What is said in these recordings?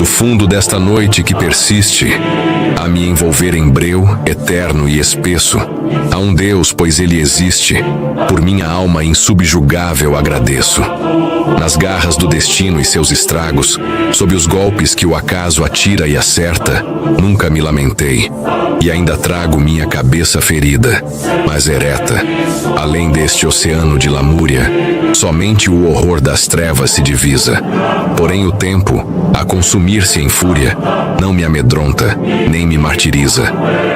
Do fundo desta noite que persiste, a me envolver em breu, eterno e espesso, há um Deus, pois ele existe, por minha alma insubjugável agradeço. Nas garras do destino e seus estragos, sob os golpes que o acaso atira e acerta, nunca me lamentei, e ainda trago minha cabeça ferida, mas ereta. Além deste oceano de lamúria, somente o horror das trevas se divisa. Porém o tempo, a consumir-se em fúria, não me amedronta, nem me martiriza.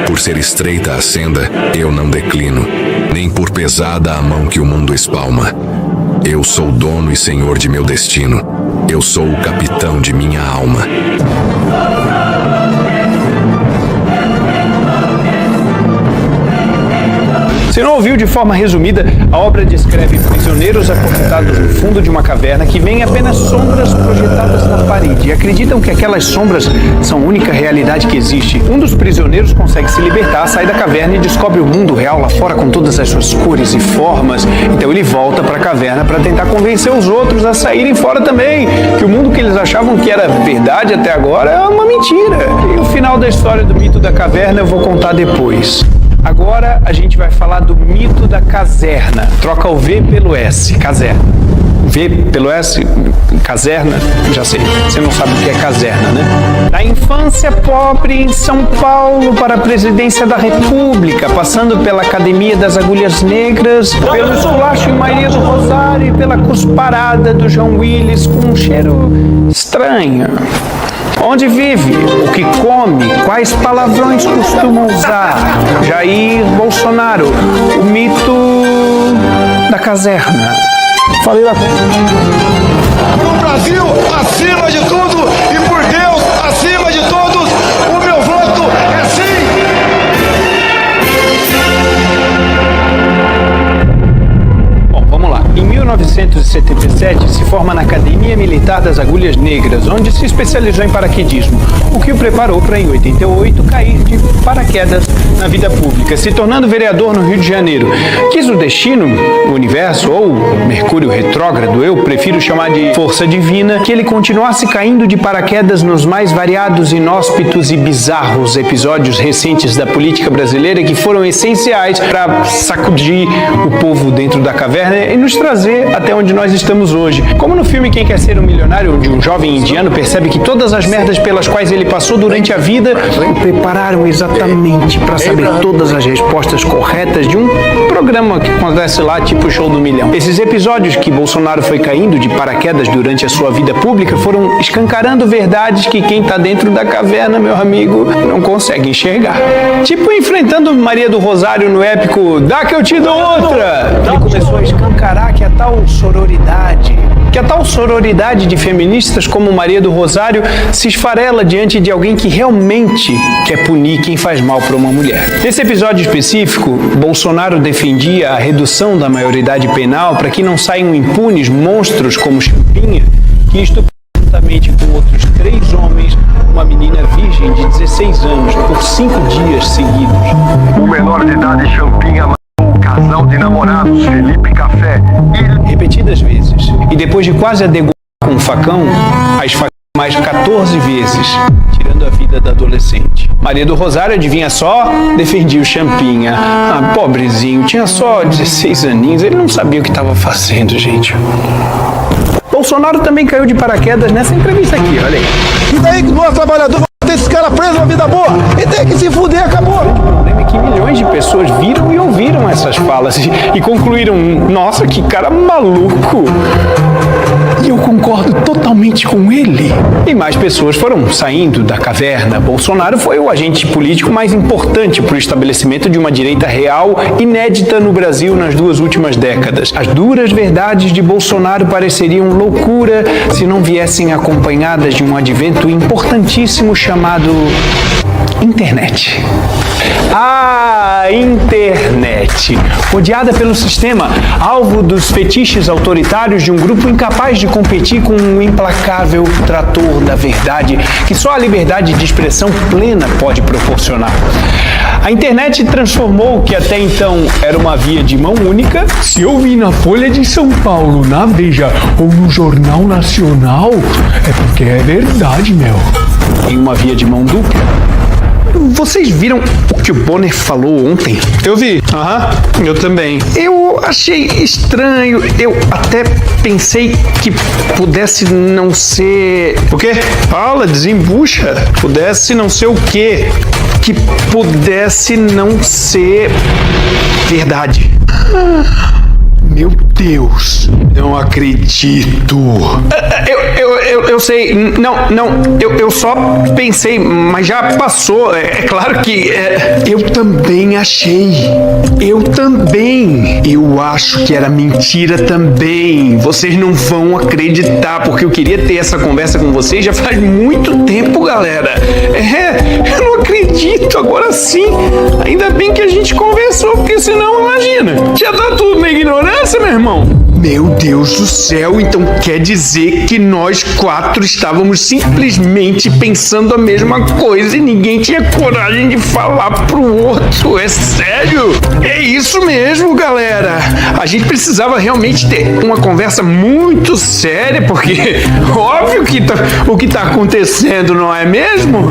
Por ser estreita a senda, eu não declino, nem por pesada a mão que o mundo espalma. Eu sou dono e senhor de meu destino. Eu sou o capitão de minha alma. Se não ouviu de forma resumida, a obra descreve prisioneiros acorrentados no fundo de uma caverna que veem apenas sombras projetadas na parede e acreditam que aquelas sombras são a única realidade que existe. Um dos prisioneiros consegue se libertar, sai da caverna e descobre o mundo real lá fora com todas as suas cores e formas. Então ele volta para a caverna para tentar convencer os outros a saírem fora também, que o mundo que eles achavam que era verdade até agora é uma mentira. E o final da história do mito da caverna eu vou contar depois. Agora a gente vai falar do mito da caserna. Troca o V pelo S, caserna. V pelo S, caserna, já sei, você não sabe o que é caserna, né? Da infância pobre em São Paulo para a presidência da República, passando pela Academia das Agulhas Negras, pelo esculacho em Maria do Rosário e pela cusparada do João Willis com um cheiro estranho. Onde vive? O que come? Quais palavrões costuma usar? Jair Bolsonaro, o mito da caserna. Falei lá. Pro Brasil, acima de tudo, e por Deus, acima de todos, o meu voto é sim! Bom, vamos lá. Em 1977, se forma na Academia Militar das Agulhas Negras, onde se especializou em paraquedismo, o que o preparou para, em 88, cair de paraquedas na vida pública, se tornando vereador no Rio de Janeiro. Quis o destino, o universo ou Mercúrio retrógrado, eu prefiro chamar de força divina, que ele continuasse caindo de paraquedas nos mais variados, inóspitos e bizarros episódios recentes da política brasileira que foram essenciais para sacudir o povo dentro da caverna e nos trazer até onde nós estamos hoje. Como no filme Quem Quer Ser um Milionário, onde um jovem indiano percebe que todas as merdas pelas quais ele passou durante a vida o prepararam exatamente para saber todas as respostas corretas de um programa que acontece lá, tipo o Show do Milhão. Esses episódios que Bolsonaro foi caindo de paraquedas durante a sua vida pública foram escancarando verdades que quem tá dentro da caverna, meu amigo, não consegue enxergar. Tipo enfrentando Maria do Rosário no épico Dá que eu te dou outra! Ele começou a escancarar que a tal sororidade de feministas como Maria do Rosário se esfarela diante de alguém que realmente quer punir quem faz mal para uma mulher. Nesse episódio específico, Bolsonaro defendia a redução da maioridade penal para que não saiam impunes monstros como Champinha, que estupram juntamente com outros 3 homens uma menina virgem de 16 anos por 5 dias seguidos. O menor de idade Champinha matou o casal de namorados Felipe Café e... repetidas vezes. E depois de quase a degollar com um facão, a esfaqueou mais 14 vezes, tirando a vida da adolescente. Maria do Rosário, adivinha só, defendia o Champinha. Ah, pobrezinho, tinha só 16 aninhos, ele não sabia o que estava fazendo, gente. Bolsonaro também caiu de paraquedas nessa entrevista aqui, olha aí. E daí que nós trabalhadores vamos ter esse cara preso na vida boa? E tem que se fuder, acabou! O problema é que milhões de pessoas viram e ouviram essas falas e concluíram, nossa, que cara maluco! E eu concordo totalmente com ele. E mais pessoas foram saindo da caverna. Bolsonaro foi o agente político mais importante para o estabelecimento de uma direita real inédita no Brasil nas 2 últimas décadas. As duras verdades de Bolsonaro pareceriam loucura se não viessem acompanhadas de um advento importantíssimo chamado Internet. A internet. Odiada pelo sistema, alvo dos fetiches autoritários de um grupo incapaz de competir com um implacável trator da verdade que só a liberdade de expressão plena pode proporcionar. A internet transformou o que até então era uma via de mão única. Se eu vi na Folha de São Paulo, na Veja ou no Jornal Nacional, é porque é verdade, meu. Em uma via de mão dupla. Vocês viram o que o Bonner falou ontem? Eu vi. Eu também. Eu achei estranho. Eu até pensei que pudesse não ser... O quê? Fala, desembucha. Pudesse não ser o quê? Que pudesse não ser verdade. Meu Deus, não acredito. Eu sei, eu só pensei, mas já passou. É claro que eu também achei. Eu também. Eu acho que era mentira também. Vocês não vão acreditar, porque eu queria ter essa conversa com vocês já faz muito tempo, galera. Eu não acredito, agora sim. Ainda bem que a gente conversou, porque senão, imagina, já tá tudo na ignorância, meu irmão. Meu Deus do céu, então quer dizer que nós quatro estávamos simplesmente pensando a mesma coisa e ninguém tinha coragem de falar pro outro, é sério? É isso mesmo, galera. A gente precisava realmente ter uma conversa muito séria, porque óbvio que o que tá acontecendo, não é mesmo?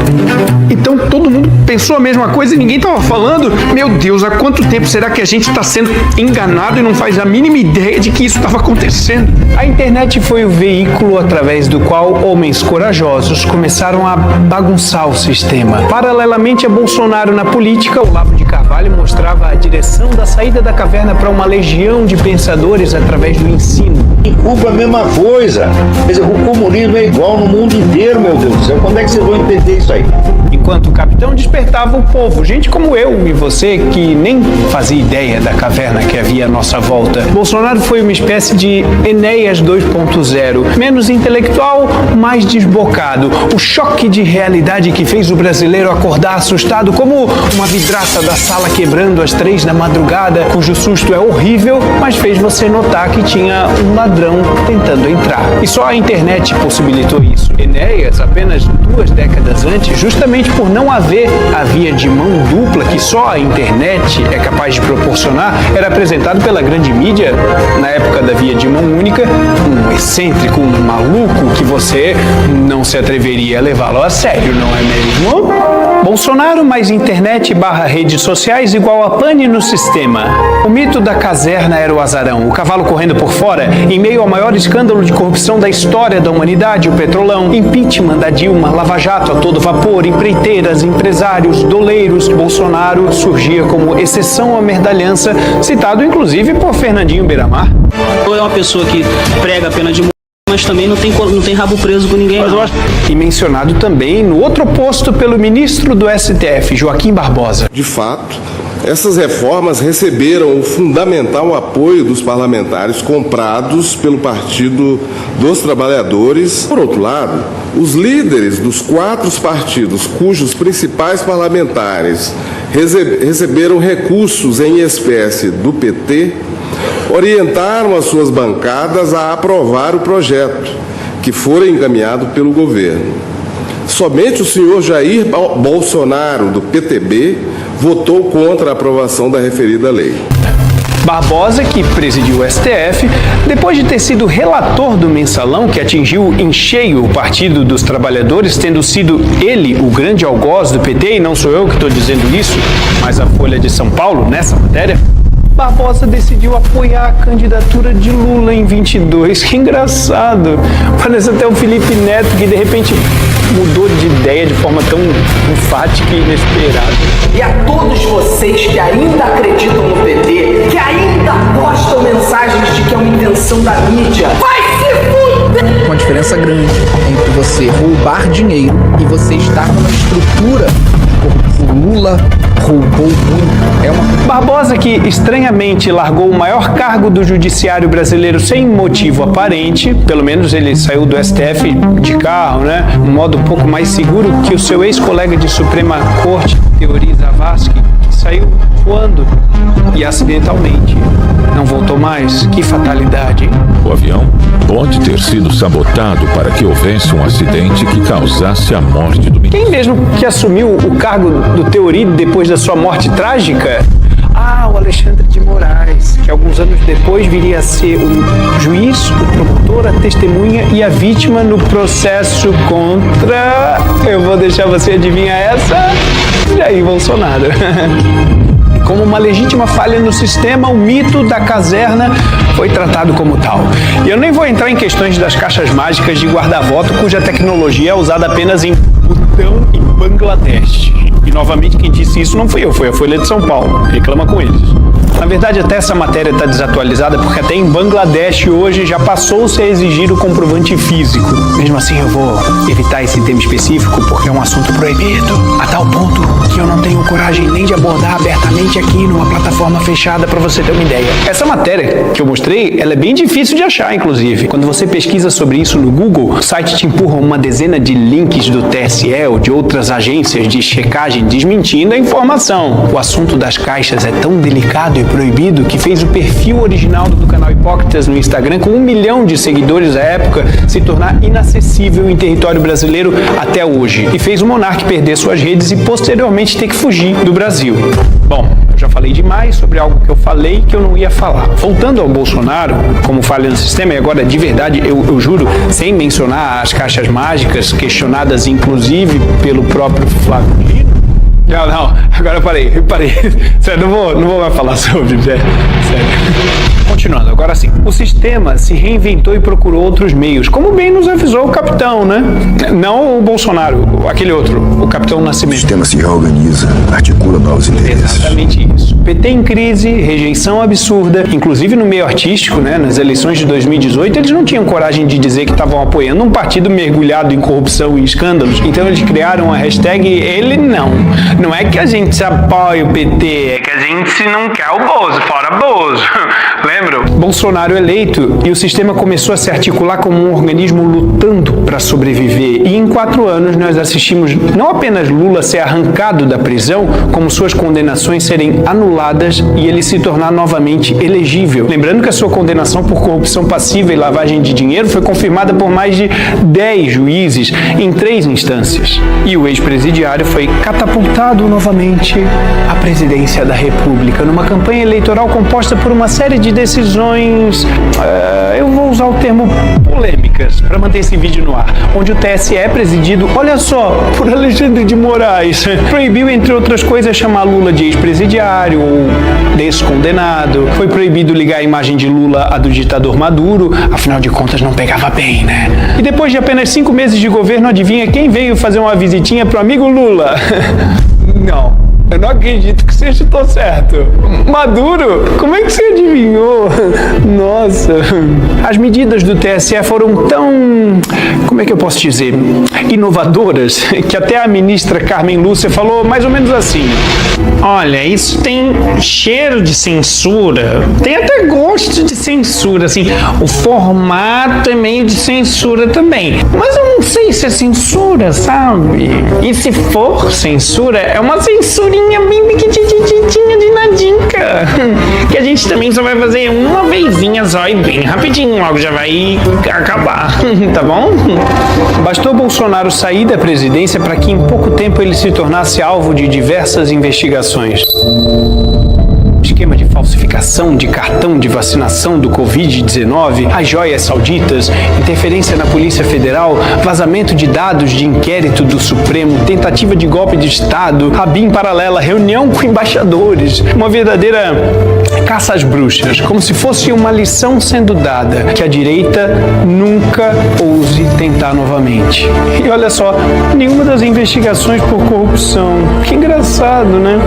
Então todo mundo pensou a mesma coisa e ninguém tava falando? Meu Deus, há quanto tempo será que a gente tá sendo enganado e não faz a mínima ideia de que isso estava acontecendo? A internet foi o veículo através do qual homens corajosos começaram a bagunçar o sistema. Paralelamente a Bolsonaro na política, o Olavo de Carvalho mostrava a direção da saída da caverna para uma legião de pensadores através do ensino. Em Cuba a mesma coisa. Quer dizer, o comunismo é igual no mundo inteiro, meu Deus do céu. Quando é que vocês vão entender isso aí? Enquanto o capitão despertava o povo, gente como eu e você que nem fazia ideia da caverna que havia à nossa volta. Bolsonaro foi uma espécie de Enéas 2.0, menos intelectual, mais desbocado. O choque de realidade que fez o brasileiro acordar assustado como uma vidraça da sala quebrando às 3 da madrugada, cujo susto é horrível, mas fez você notar que tinha um ladrão tentando entrar. E só a internet possibilitou isso. Enéas, apenas 2 décadas antes, justamente por não haver a via de mão dupla que só a internet é capaz de proporcionar, era apresentado pela grande mídia, na época da via de mão única, um excêntrico, um maluco que você não se atreveria a levá-lo a sério, não é mesmo? Bolsonaro mais internet / redes sociais igual a pane no sistema. O mito da caserna era o azarão, o cavalo correndo por fora, em meio ao maior escândalo de corrupção da história da humanidade, o Petrolão, impeachment da Dilma, Lava Jato a todo vapor, empreiteiras, empresários, doleiros. Bolsonaro surgia como exceção à merdalhança, citado inclusive por Fernandinho Beiramar. É uma pessoa que prega a pena de morte, mas também não tem rabo preso com ninguém. E mencionado também no outro oposto pelo ministro do STF, Joaquim Barbosa. De fato, essas reformas receberam o fundamental apoio dos parlamentares comprados pelo Partido dos Trabalhadores. Por outro lado, os líderes dos 4 partidos cujos principais parlamentares receberam recursos em espécie do PT orientaram as suas bancadas a aprovar o projeto que for encaminhado pelo governo. Somente o senhor Jair Bolsonaro, do PTB, votou contra a aprovação da referida lei. Barbosa, que presidiu o STF, depois de ter sido relator do mensalão que atingiu em cheio o Partido dos Trabalhadores, tendo sido ele o grande algoz do PT, e não sou eu que estou dizendo isso, mas a Folha de São Paulo, nessa matéria, Barbosa decidiu apoiar a candidatura de Lula em 22. Que engraçado. Parece até o Felipe Neto, que de repente mudou de ideia de forma tão enfática e inesperada. E a todos vocês que ainda acreditam no PT, que ainda postam mensagens de que é uma invenção da mídia, vai se fuder! Uma diferença grande entre você roubar dinheiro e você estar numa estrutura O Lula roubou muito. Barbosa, que estranhamente largou o maior cargo do judiciário brasileiro sem motivo aparente, pelo menos ele saiu do STF de carro, né? Um modo um pouco mais seguro que o seu ex-colega de Suprema Corte, Teori Zavascki, que saiu voando e acidentalmente não voltou mais. Que fatalidade, hein? O avião pode ter sido sabotado para que houvesse um acidente que causasse a morte do menino. Quem mesmo que assumiu o cargo do Teori depois da sua morte trágica? O Alexandre de Moraes, que alguns anos depois viria a ser o juiz, o promotor, a testemunha e a vítima no processo contra... Eu vou deixar você adivinhar essa... Jair Bolsonaro. Como uma legítima falha no sistema, o mito da caserna foi tratado como tal. E eu nem vou entrar em questões das caixas mágicas de guarda-voto, cuja tecnologia é usada apenas em Butão e Bangladesh. E novamente quem disse isso não fui eu, foi a Folha de São Paulo. Reclama com eles. Na verdade, até essa matéria está desatualizada, porque até em Bangladesh hoje já passou-se a exigir o comprovante físico. Mesmo assim, eu vou evitar esse tema específico, porque é um assunto proibido, a tal ponto que eu não tenho coragem nem de abordar abertamente aqui numa plataforma fechada, para você ter uma ideia. Essa matéria que eu mostrei, ela é bem difícil de achar, inclusive. Quando você pesquisa sobre isso no Google, o site te empurra uma dezena de links do TSE ou de outras agências de checagem desmentindo a informação. O assunto das caixas é tão delicado e proibido que fez o perfil original do canal Hipócritas no Instagram, com 1 milhão de seguidores à época, se tornar inacessível em território brasileiro até hoje. E fez o monarca perder suas redes e posteriormente ter que fugir do Brasil. Bom, eu já falei demais sobre algo que eu falei que eu não ia falar. Voltando ao Bolsonaro, como falha no sistema, e agora de verdade, eu juro, sem mencionar as caixas mágicas, questionadas inclusive pelo próprio Flávio Dino. Não, agora eu parei. Sério, não vou mais falar sobre, sério. Continuando, agora sim. O sistema se reinventou e procurou outros meios, como bem nos avisou o capitão, né? Não o Bolsonaro, aquele outro, o capitão Nascimento. O sistema se reorganiza, articula novos interesses. Exatamente isso. PT em crise, rejeição absurda, inclusive no meio artístico, né? Nas eleições de 2018, eles não tinham coragem de dizer que estavam apoiando um partido mergulhado em corrupção e escândalos. Então eles criaram a hashtag Ele Não. Não é que a gente apoia o PT, é que a gente não quer o Bozo, fora Bozo. Lembram? Bolsonaro eleito e o sistema começou a se articular como um organismo lutando para sobreviver. E em 4 anos nós assistimos não apenas Lula ser arrancado da prisão, como suas condenações serem anuladas e ele se tornar novamente elegível. Lembrando que a sua condenação por corrupção passiva e lavagem de dinheiro foi confirmada por mais de 10 juízes em 3 instâncias. E o ex-presidiário foi catapultado novamente à presidência da República, numa campanha eleitoral composta por uma série de decisões, eu vou usar o termo polêmicas, para manter esse vídeo no ar, onde o TSE é presidido, olha só, por Alexandre de Moraes, proibiu, entre outras coisas, chamar Lula de ex-presidiário ou descondenado, foi proibido ligar a imagem de Lula à do ditador Maduro, afinal de contas não pegava bem, né? E depois de apenas 5 meses de governo, adivinha quem veio fazer uma visitinha pro amigo Lula? Não, eu não acredito que você chutou certo. Maduro? Como é que você adivinhou? Nossa. As medidas do TSE foram tão, como é que eu posso dizer, inovadoras, que até a ministra Carmen Lúcia falou mais ou menos assim: olha, isso tem cheiro de censura, tem até gosto de censura, assim, o formato é meio de censura também, mas eu não sei se é censura, sabe? E se for censura, é uma censurinha bem pequititinha de nadinha, que a gente também só vai fazer uma vezinha só e bem rapidinho, logo já vai acabar, tá bom? Bastou Bolsonaro sair da presidência para que em pouco tempo ele se tornasse alvo de diversas investigações. Esquema de falsificação de cartão de vacinação do Covid-19, as joias sauditas, interferência na Polícia Federal, vazamento de dados de inquérito do Supremo, tentativa de golpe de Estado, ABIN paralela, reunião com embaixadores, uma verdadeira caça às bruxas, como se fosse uma lição sendo dada, que a direita nunca ouse tentar novamente. E olha só, nenhuma das investigações investigações por corrupção. Que engraçado, né?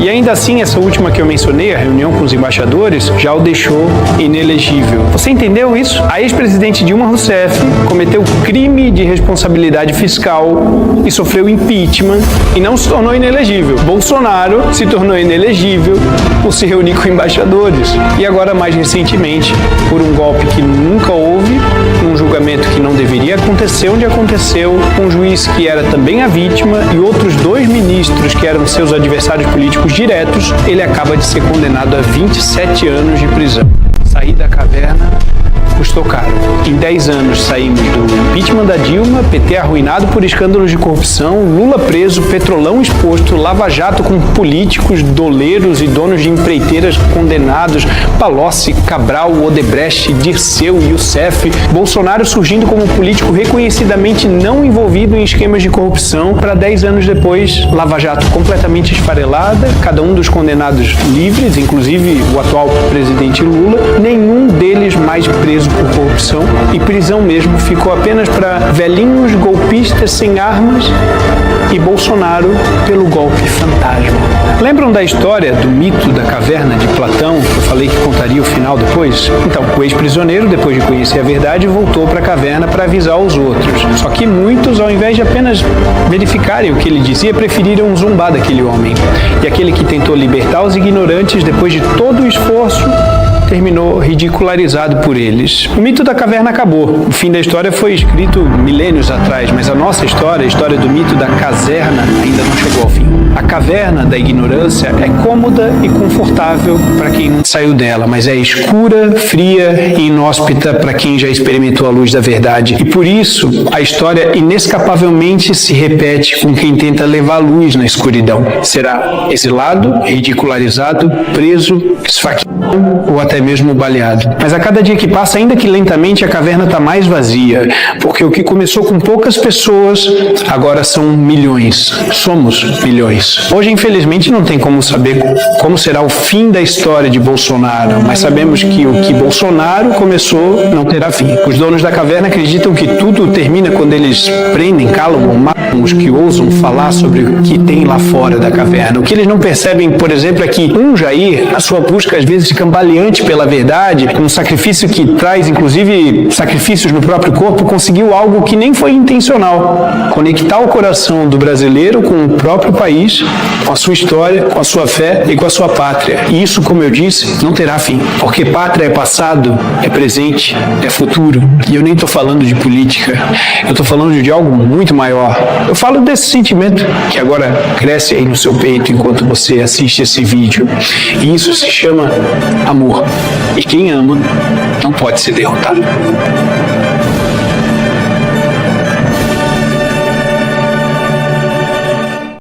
E ainda assim, essa última que eu mencionei, a reunião com os embaixadores, já o deixou inelegível. Você entendeu isso? A ex-presidente Dilma Rousseff cometeu crime de responsabilidade fiscal e sofreu impeachment e não se tornou inelegível. Bolsonaro se tornou inelegível por se reunir com embaixadores. E agora, mais recentemente, por um golpe que nunca houve, num julgamento que não deveria acontecer, onde aconteceu, um juiz que era também a vítima e outros 2 ministros que eram seus adversários políticos diretos, ele acaba de ser condenado a 27 anos de prisão. Sair da caverna custou caro. Em 10 anos saímos do impeachment da Dilma, PT arruinado por escândalos de corrupção, Lula preso, Petrolão exposto, Lava Jato com políticos, doleiros e donos de empreiteiras condenados, Palocci, Cabral, Odebrecht, Dirceu e Youssef, Bolsonaro surgindo como político reconhecidamente não envolvido em esquemas de corrupção, para 10 anos depois, Lava Jato completamente esfarelada, cada um dos condenados livres, inclusive o atual presidente Lula, nenhum deles mais preso por corrupção, e prisão mesmo ficou apenas para velhinhos golpistas sem armas e Bolsonaro pelo golpe fantasma. Lembram da história do mito da caverna de Platão, que eu falei que contaria o final depois? Então, o ex-prisioneiro, depois de conhecer a verdade, voltou para a caverna para avisar os outros. Só que muitos, ao invés de apenas verificarem o que ele dizia, preferiram zombar daquele homem. E aquele que tentou libertar os ignorantes, depois de todo o esforço, terminou ridicularizado por eles. O mito da caverna acabou. O fim da história foi escrito milênios atrás, mas a nossa história, a história do mito da caserna, ainda não chegou ao fim. A caverna da ignorância é cômoda e confortável para quem não saiu dela, mas é escura, fria e inóspita para quem já experimentou a luz da verdade. E por isso, a história inescapavelmente se repete com quem tenta levar luz na escuridão. Será exilado, ridicularizado, preso, esfaqueado ou até mesmo baleado. Mas a cada dia que passa, ainda que lentamente, a caverna está mais vazia, porque o que começou com poucas pessoas, agora são milhões. Somos milhões. Hoje, infelizmente, não tem como saber como será o fim da história de Bolsonaro, mas sabemos que o que Bolsonaro começou não terá fim. Os donos da caverna acreditam que tudo termina quando eles prendem, calam ou matam os que ousam falar sobre o que tem lá fora da caverna. O que eles não percebem, por exemplo, é que Jair, na sua busca às vezes cambaleante pela verdade, um sacrifício que traz inclusive sacrifícios no próprio corpo, conseguiu algo que nem foi intencional: conectar o coração do brasileiro com o próprio país, com a sua história, com a sua fé e com a sua pátria. E isso, como eu disse, não terá fim, porque pátria é passado, é presente, é futuro. E eu nem estou falando de política, eu estou falando de algo muito maior. Eu falo desse sentimento que agora cresce aí no seu peito enquanto você assiste esse vídeo. E isso se chama amor. E quem ama não pode ser derrotado.